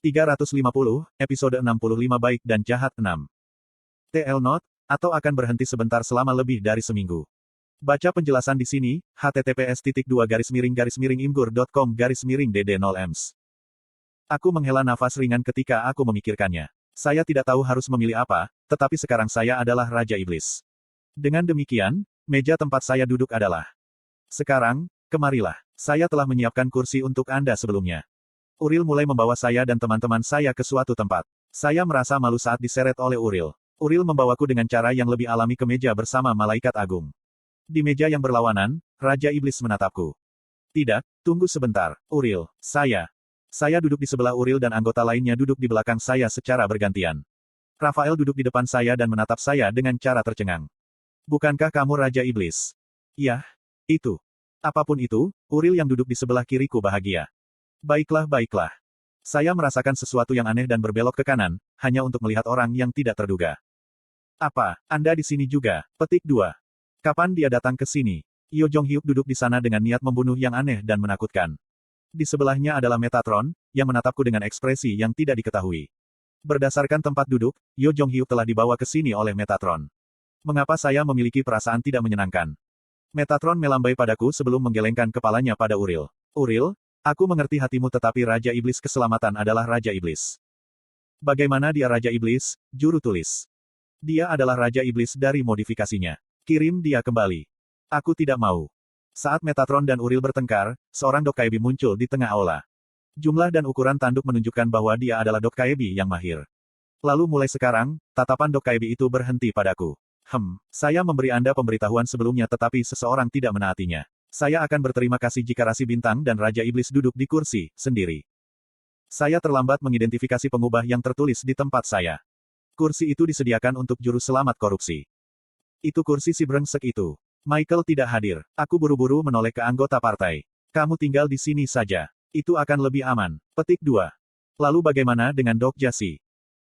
350, episode 65 baik dan jahat 6. TL Note, atau akan berhenti sebentar selama lebih dari seminggu. Baca penjelasan di sini, https://imgur.com/dd0ems. Aku menghela nafas ringan ketika aku memikirkannya. Saya tidak tahu harus memilih apa, tetapi sekarang saya adalah Raja Iblis. Dengan demikian, meja tempat saya duduk adalah. Sekarang, kemarilah. Saya telah menyiapkan kursi untuk Anda sebelumnya. Uril mulai membawa saya dan teman-teman saya ke suatu tempat. Saya merasa malu saat diseret oleh Uril. Uril membawaku dengan cara yang lebih alami ke meja bersama Malaikat Agung. Di meja yang berlawanan, Raja Iblis menatapku. Tidak, tunggu sebentar, Uril. Saya duduk di sebelah Uril dan anggota lainnya duduk di belakang saya secara bergantian. Rafael duduk di depan saya dan menatap saya dengan cara tercengang. Bukankah kamu Raja Iblis? Iya, itu. Apapun itu, Uril yang duduk di sebelah kiriku bahagia. Baiklah. Saya merasakan sesuatu yang aneh dan berbelok ke kanan, hanya untuk melihat orang yang tidak terduga. Apa, Anda di sini juga? Petik 2. Kapan dia datang ke sini? Yo Jong-hyuk duduk di sana dengan niat membunuh yang aneh dan menakutkan. Di sebelahnya adalah Metatron, yang menatapku dengan ekspresi yang tidak diketahui. Berdasarkan tempat duduk, Yo Jong-hyuk telah dibawa ke sini oleh Metatron. Mengapa saya memiliki perasaan tidak menyenangkan? Metatron melambai padaku sebelum menggelengkan kepalanya pada Uril. Uril, aku mengerti hatimu tetapi Raja Iblis Keselamatan adalah Raja Iblis. Bagaimana dia Raja Iblis? Juru tulis. Dia adalah Raja Iblis dari modifikasinya. Kirim dia kembali. Aku tidak mau. Saat Metatron dan Uril bertengkar, seorang Dokkaebi muncul di tengah aula. Jumlah dan ukuran tanduk menunjukkan bahwa dia adalah Dokkaebi yang mahir. Lalu mulai sekarang, tatapan Dokkaebi itu berhenti padaku. Saya memberi Anda pemberitahuan sebelumnya tetapi seseorang tidak menaatinya. Saya akan berterima kasih jika Rasi Bintang dan Raja Iblis duduk di kursi sendiri. Saya terlambat mengidentifikasi pengubah yang tertulis di tempat saya. Kursi itu disediakan untuk juru selamat korupsi. Itu kursi si brengsek itu. Michael tidak hadir. Aku buru-buru menoleh ke anggota partai. Kamu tinggal di sini saja. Itu akan lebih aman. Petik 2. Lalu bagaimana dengan Dok Jasi?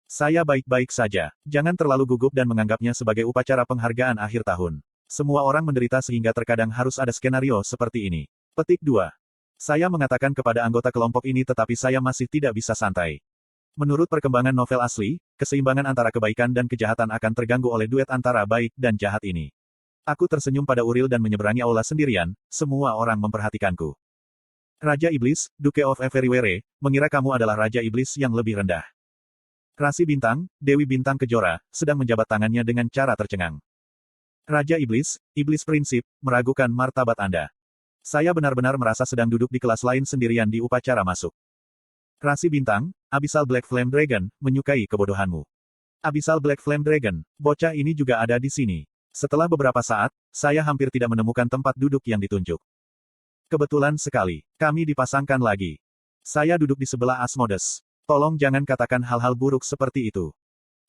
Saya baik-baik saja. Jangan terlalu gugup dan menganggapnya sebagai upacara penghargaan akhir tahun. Semua orang menderita sehingga terkadang harus ada skenario seperti ini. Petik 2. Saya mengatakan kepada anggota kelompok ini tetapi saya masih tidak bisa santai. Menurut perkembangan novel asli, keseimbangan antara kebaikan dan kejahatan akan terganggu oleh duet antara baik dan jahat ini. Aku tersenyum pada Uril dan menyeberangi aula sendirian, semua orang memperhatikanku. Raja Iblis, Duke of Everywhere, mengira kamu adalah Raja Iblis yang lebih rendah. Rasi Bintang, Dewi Bintang Kejora, sedang menjabat tangannya dengan cara tercengang. Raja Iblis, Iblis Prinsip, meragukan martabat Anda. Saya benar-benar merasa sedang duduk di kelas lain sendirian di upacara masuk. Rasi Bintang, Abyssal Black Flame Dragon, menyukai kebodohanmu. Abyssal Black Flame Dragon, bocah ini juga ada di sini. Setelah beberapa saat, saya hampir tidak menemukan tempat duduk yang ditunjuk. Kebetulan sekali, kami dipasangkan lagi. Saya duduk di sebelah Asmodes. Tolong jangan katakan hal-hal buruk seperti itu.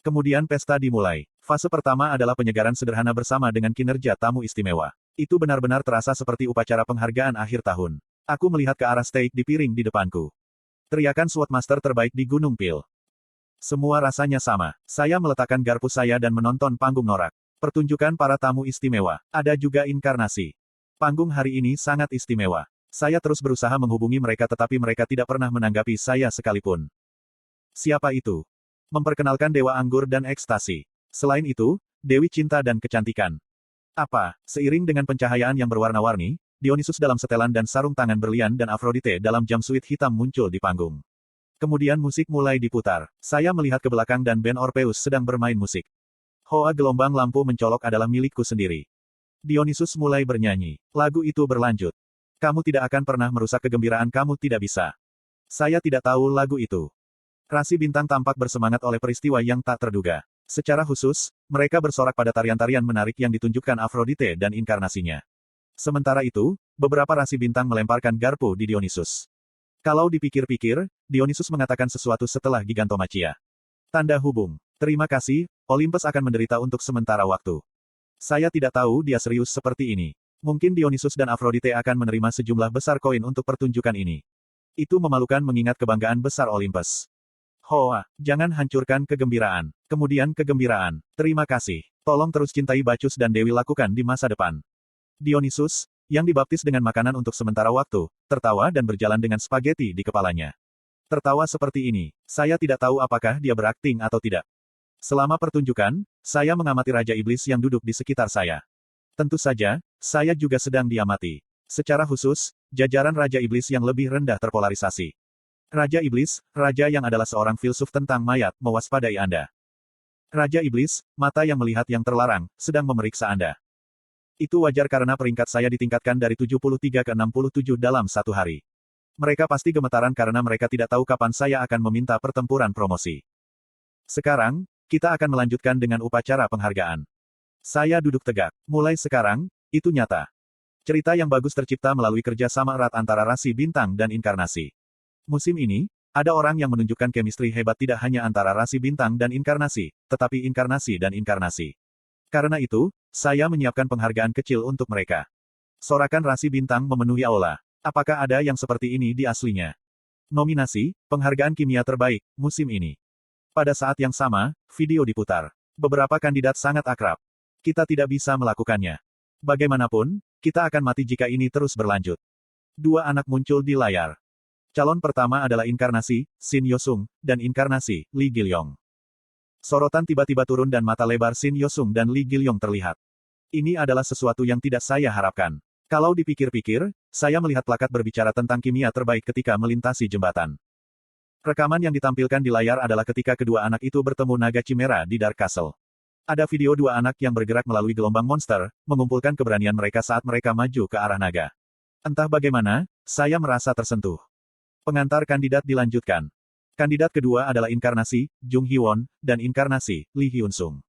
Kemudian pesta dimulai. Fase pertama adalah penyegaran sederhana bersama dengan kinerja tamu istimewa. Itu benar-benar terasa seperti upacara penghargaan akhir tahun. Aku melihat ke arah steak di piring di depanku. Teriakan Swordmaster terbaik di Gunung Pil. Semua rasanya sama. Saya meletakkan garpu saya dan menonton panggung norak. Pertunjukan para tamu istimewa. Ada juga inkarnasi. Panggung hari ini sangat istimewa. Saya terus berusaha menghubungi mereka tetapi mereka tidak pernah menanggapi saya sekalipun. Siapa itu? Memperkenalkan Dewa Anggur dan Ekstasi. Selain itu, Dewi Cinta dan Kecantikan. Apa, seiring dengan pencahayaan yang berwarna-warni, Dionysus dalam setelan dan sarung tangan berlian dan Aphrodite dalam jumpsuit hitam muncul di panggung. Kemudian musik mulai diputar. Saya melihat ke belakang dan band Orpheus sedang bermain musik. Hoa gelombang lampu mencolok adalah milikku sendiri. Dionysus mulai bernyanyi. Lagu itu berlanjut. Kamu tidak akan pernah merusak kegembiraan kamu tidak bisa. Saya tidak tahu lagu itu. Rasi Bintang tampak bersemangat oleh peristiwa yang tak terduga. Secara khusus, mereka bersorak pada tarian-tarian menarik yang ditunjukkan Aphrodite dan inkarnasinya. Sementara itu, beberapa Rasi Bintang melemparkan garpu di Dionysus. Kalau dipikir-pikir, Dionysus mengatakan sesuatu setelah Gigantomachia. Tanda hubung. Terima kasih, Olympus akan menderita untuk sementara waktu. Saya tidak tahu dia serius seperti ini. Mungkin Dionysus dan Aphrodite akan menerima sejumlah besar koin untuk pertunjukan ini. Itu memalukan mengingat kebanggaan besar Olympus. Hoa, jangan hancurkan kegembiraan. Kemudian kegembiraan. Terima kasih. Tolong terus cintai Bacchus dan Dewi lakukan di masa depan. Dionysus, yang dibaptis dengan makanan untuk sementara waktu, tertawa dan berjalan dengan spaghetti di kepalanya. Tertawa seperti ini. Saya tidak tahu apakah dia berakting atau tidak. Selama pertunjukan, saya mengamati Raja Iblis yang duduk di sekitar saya. Tentu saja, saya juga sedang diamati. Secara khusus, jajaran Raja Iblis yang lebih rendah terpolarisasi. Raja Iblis, raja yang adalah seorang filsuf tentang mayat, mewaspadai Anda. Raja Iblis, mata yang melihat yang terlarang, sedang memeriksa Anda. Itu wajar karena peringkat saya ditingkatkan dari 73 ke 67 dalam satu hari. Mereka pasti gemetaran karena mereka tidak tahu kapan saya akan meminta pertempuran promosi. Sekarang, kita akan melanjutkan dengan upacara penghargaan. Saya duduk tegak. Mulai sekarang, itu nyata. Cerita yang bagus tercipta melalui kerja sama erat antara rasi bintang dan inkarnasi. Musim ini, ada orang yang menunjukkan chemistry hebat tidak hanya antara rasi bintang dan inkarnasi, tetapi inkarnasi dan inkarnasi. Karena itu, saya menyiapkan penghargaan kecil untuk mereka. Sorakan rasi bintang memenuhi aula. Apakah ada yang seperti ini di aslinya? Nominasi, penghargaan kimia terbaik, musim ini. Pada saat yang sama, video diputar. Beberapa kandidat sangat akrab. Kita tidak bisa melakukannya. Bagaimanapun, kita akan mati jika ini terus berlanjut. Dua anak muncul di layar. Calon pertama adalah inkarnasi, Shin Yosung, dan inkarnasi, Lee Gilyong. Sorotan tiba-tiba turun dan mata lebar Shin Yosung dan Lee Gilyong terlihat. Ini adalah sesuatu yang tidak saya harapkan. Kalau dipikir-pikir, saya melihat plakat berbicara tentang kimia terbaik ketika melintasi jembatan. Rekaman yang ditampilkan di layar adalah ketika kedua anak itu bertemu naga Chimera di Dark Castle. Ada video dua anak yang bergerak melalui gelombang monster, mengumpulkan keberanian mereka saat mereka maju ke arah naga. Entah bagaimana, saya merasa tersentuh. Pengantar kandidat dilanjutkan. Kandidat kedua adalah inkarnasi, Jung Hee-won, dan inkarnasi, Lee Hyun-sung.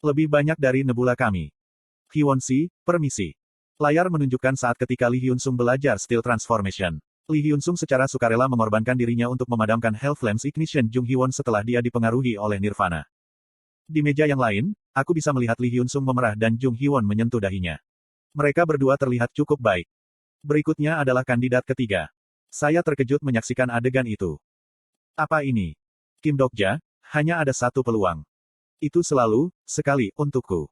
Lebih banyak dari nebula kami. Hyun-si, permisi. Layar menunjukkan saat ketika Lee Hyun-sung belajar Steel Transformation. Lee Hyun-sung secara sukarela mengorbankan dirinya untuk memadamkan Hell Flames Ignition Jung Hee-won setelah dia dipengaruhi oleh Nirvana. Di meja yang lain, aku bisa melihat Lee Hyun-sung memerah dan Jung Hee-won menyentuh dahinya. Mereka berdua terlihat cukup baik. Berikutnya adalah kandidat ketiga. Saya terkejut menyaksikan adegan itu. Apa ini? Kim Dokja, hanya ada satu peluang. Itu selalu, sekali, untukku.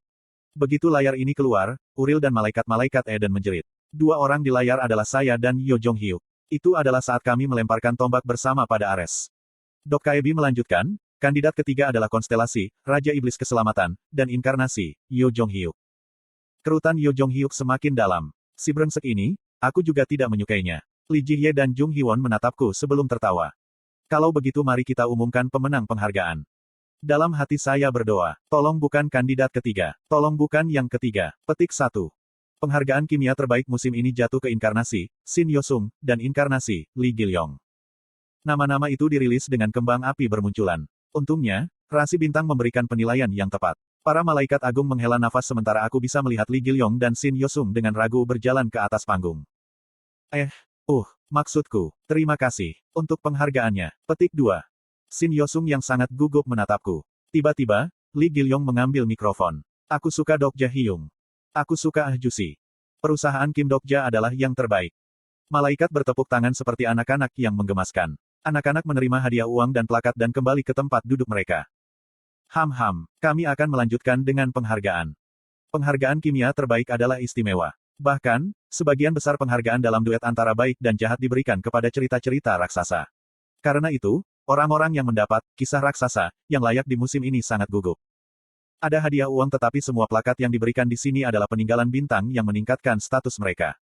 Begitu layar ini keluar, Uril dan malaikat-malaikat Eden menjerit. Dua orang di layar adalah saya dan Yo Jong Hyuk. Itu adalah saat kami melemparkan tombak bersama pada Ares. Dok Kaebi melanjutkan, kandidat ketiga adalah konstelasi, Raja Iblis Keselamatan, dan inkarnasi, Yo Jong Hyuk. Kerutan Yo Jong Hyuk semakin dalam. Si brengsek ini, aku juga tidak menyukainya. Lee Ji-hye dan Jung Hee-won menatapku sebelum tertawa. Kalau begitu mari kita umumkan pemenang penghargaan. Dalam hati saya berdoa, tolong bukan kandidat ketiga. Tolong bukan yang ketiga. Petik 1. Penghargaan kimia terbaik musim ini jatuh ke inkarnasi, Shin Yosung, dan inkarnasi, Lee Gilyong. Nama-nama itu dirilis dengan kembang api bermunculan. Untungnya, rasi bintang memberikan penilaian yang tepat. Para malaikat agung menghela nafas sementara aku bisa melihat Lee Gilyong dan Shin Yosung dengan ragu berjalan ke atas panggung. Maksudku, terima kasih untuk penghargaannya. Petik 2. Shin Yosung yang sangat gugup menatapku. Tiba-tiba, Lee Gilyong mengambil mikrofon. Aku suka Dokja Hyung. Aku suka Ahjusi. Perusahaan Kim Dokja adalah yang terbaik. Malaikat bertepuk tangan seperti anak-anak yang menggemaskan. Anak-anak menerima hadiah uang dan plakat dan kembali ke tempat duduk mereka. Kami akan melanjutkan dengan penghargaan. Penghargaan kimia terbaik adalah istimewa. Bahkan, sebagian besar penghargaan dalam duet antara baik dan jahat diberikan kepada cerita-cerita raksasa. Karena itu, orang-orang yang mendapat kisah raksasa yang layak di musim ini sangat gugup. Ada hadiah uang tetapi semua plakat yang diberikan di sini adalah peninggalan bintang yang meningkatkan status mereka.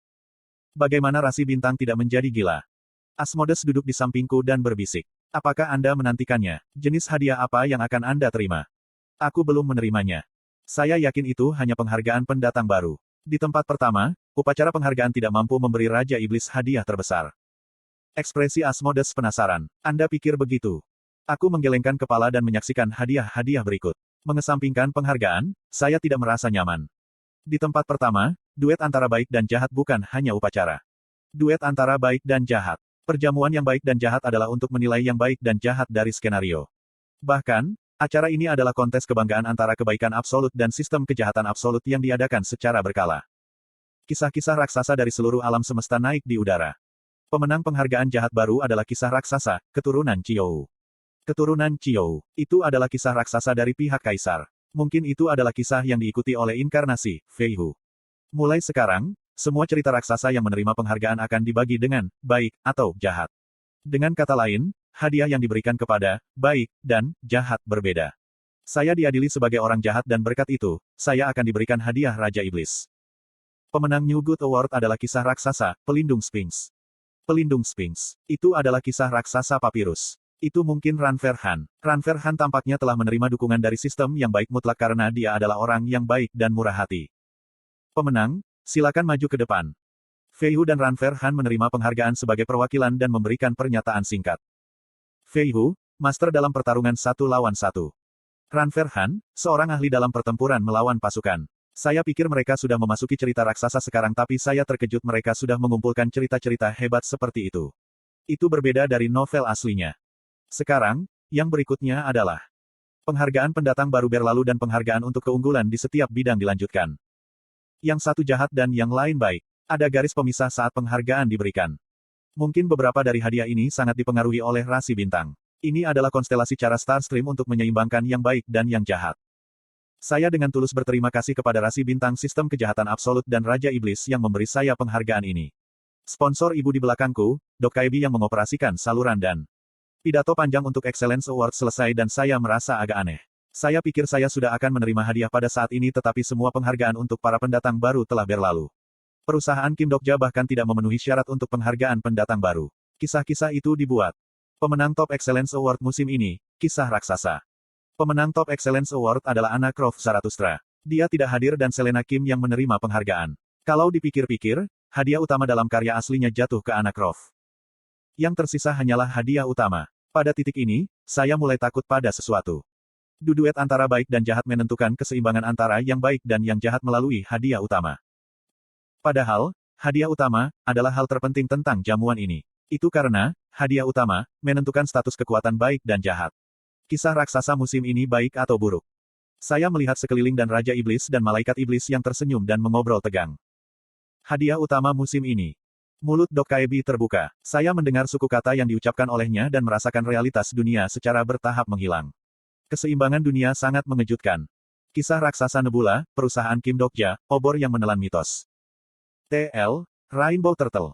Bagaimana rasi bintang tidak menjadi gila? Asmodes duduk di sampingku dan berbisik. Apakah Anda menantikannya? Jenis hadiah apa yang akan Anda terima? Aku belum menerimanya. Saya yakin itu hanya penghargaan pendatang baru. Di tempat pertama, upacara penghargaan tidak mampu memberi Raja Iblis hadiah terbesar. Ekspresi Asmodes penasaran. Anda pikir begitu? Aku menggelengkan kepala dan menyaksikan hadiah-hadiah berikut. Mengesampingkan penghargaan, saya tidak merasa nyaman. Di tempat pertama, duet antara baik dan jahat bukan hanya upacara. Duet antara baik dan jahat. Perjamuan yang baik dan jahat adalah untuk menilai yang baik dan jahat dari skenario. Bahkan, acara ini adalah kontes kebanggaan antara kebaikan absolut dan sistem kejahatan absolut yang diadakan secara berkala. Kisah-kisah raksasa dari seluruh alam semesta naik di udara. Pemenang penghargaan jahat baru adalah kisah raksasa, keturunan Chiyou. Keturunan Chiyou. Itu adalah kisah raksasa dari pihak kaisar. Mungkin itu adalah kisah yang diikuti oleh inkarnasi, Fei Hu. Mulai sekarang, semua cerita raksasa yang menerima penghargaan akan dibagi dengan baik atau jahat. Dengan kata lain, hadiah yang diberikan kepada baik dan jahat berbeda. Saya diadili sebagai orang jahat dan berkat itu, saya akan diberikan hadiah Raja Iblis. Pemenang New Good Award adalah kisah raksasa, Pelindung Sphinx. Pelindung Sphinx. Itu adalah kisah raksasa papirus. Itu mungkin Ranverhan. Ranverhan tampaknya telah menerima dukungan dari sistem yang baik mutlak karena dia adalah orang yang baik dan murah hati. Pemenang, silakan maju ke depan. Fei Hu dan Ranverhan menerima penghargaan sebagai perwakilan dan memberikan pernyataan singkat. Fei Hu, master dalam pertarungan 1 lawan 1. Ranverhan, seorang ahli dalam pertempuran melawan pasukan. Saya pikir mereka sudah memasuki cerita raksasa sekarang tapi saya terkejut mereka sudah mengumpulkan cerita-cerita hebat seperti itu. Itu berbeda dari novel aslinya. Sekarang, yang berikutnya adalah penghargaan pendatang baru berlalu dan penghargaan untuk keunggulan di setiap bidang dilanjutkan. Yang satu jahat dan yang lain baik. Ada garis pemisah saat penghargaan diberikan. Mungkin beberapa dari hadiah ini sangat dipengaruhi oleh rasi bintang. Ini adalah konstelasi cara Starstream untuk menyeimbangkan yang baik dan yang jahat. Saya dengan tulus berterima kasih kepada rasi bintang sistem kejahatan absolut dan Raja Iblis yang memberi saya penghargaan ini. Sponsor ibu di belakangku, Dok Kaibi yang mengoperasikan saluran dan pidato panjang untuk Excellence Award selesai dan saya merasa agak aneh. Saya pikir saya sudah akan menerima hadiah pada saat ini tetapi semua penghargaan untuk para pendatang baru telah berlalu. Perusahaan Kim Dokja bahkan tidak memenuhi syarat untuk penghargaan pendatang baru. Kisah-kisah itu dibuat. Pemenang Top Excellence Award musim ini, kisah raksasa. Pemenang Top Excellence Award adalah Anna Croft Zarathustra. Dia tidak hadir dan Selena Kim yang menerima penghargaan. Kalau dipikir-pikir, hadiah utama dalam karya aslinya jatuh ke Anna Croft. Yang tersisa hanyalah hadiah utama. Pada titik ini, saya mulai takut pada sesuatu. Duet antara baik dan jahat menentukan keseimbangan antara yang baik dan yang jahat melalui hadiah utama. Padahal, hadiah utama adalah hal terpenting tentang jamuan ini. Itu karena, hadiah utama menentukan status kekuatan baik dan jahat. Kisah raksasa musim ini baik atau buruk. Saya melihat sekeliling dan Raja Iblis dan Malaikat Iblis yang tersenyum dan mengobrol tegang. Hadiah utama musim ini. Mulut Dok Kaibi terbuka. Saya mendengar suku kata yang diucapkan olehnya dan merasakan realitas dunia secara bertahap menghilang. Keseimbangan dunia sangat mengejutkan. Kisah raksasa Nebula, perusahaan Kim Dokja, obor yang menelan mitos. TL, Rainbow Turtle.